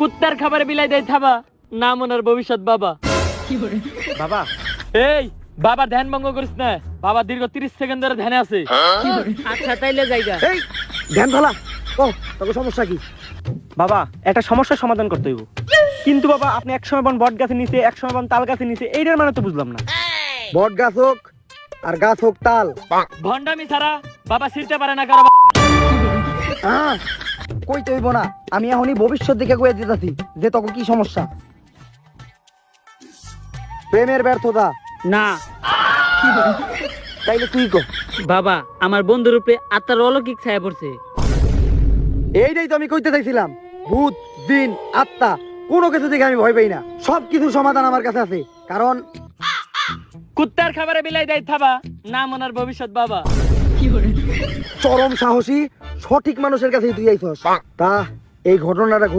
কুত্তার খাবারে বিলাই দেয় থাবা, নাম ওনার ভবিষ্যৎ বাবা। বাবা এই বাবা ধ্যান ভঙ্গ করিস না, বাবা দীর্ঘ 30 সেকেন্ড ধরে ধ্যানে আছে। আচ্ছা তাইলে জায়গা। এই ধ্যান ভালা ও তোর সমস্যা কি? বাবা একটা সমস্যার সমাধান করতে হইব, কিন্তু বাবা আপনি এক সময় বন বট গাছের নিচে, এক সময় বন তাল গাছের নিচে, এইটার মানে তো বুঝলাম না। বট গাছ হোক আর গাছ হোক তাল, ভন্ডামি ছাড়া বাবা ছিড়তে পারে না কারো। হ্যাঁ কইতে হইব না, আমি এখনই ভবিষ্যৎ দিকে কয়ে দিতেছি যে তোকে কি সমস্যা। প্রেমের ব্যর্থতা না তাইলে তুই কো। বাবা, আমার বন্ধুর উপরে আত্মার অলৌকিক ছায়া পড়ছে। এইটাই তো আমি কইতে চাইছিলাম, ভূত জিন আত্মা কোনো কিছু থেকে আমি ভয় পাই না, সব কিছুর সমাধান আমার কাছে আছে। কারণ কুত্তার খাবারে বিলাই দেয় থাবা, নাম ওনার ভবিষ্যৎ বাবা। চরম সাহসী সঠিক মানুষের কাছে তুই আইছস। তা এই ঘটনাটা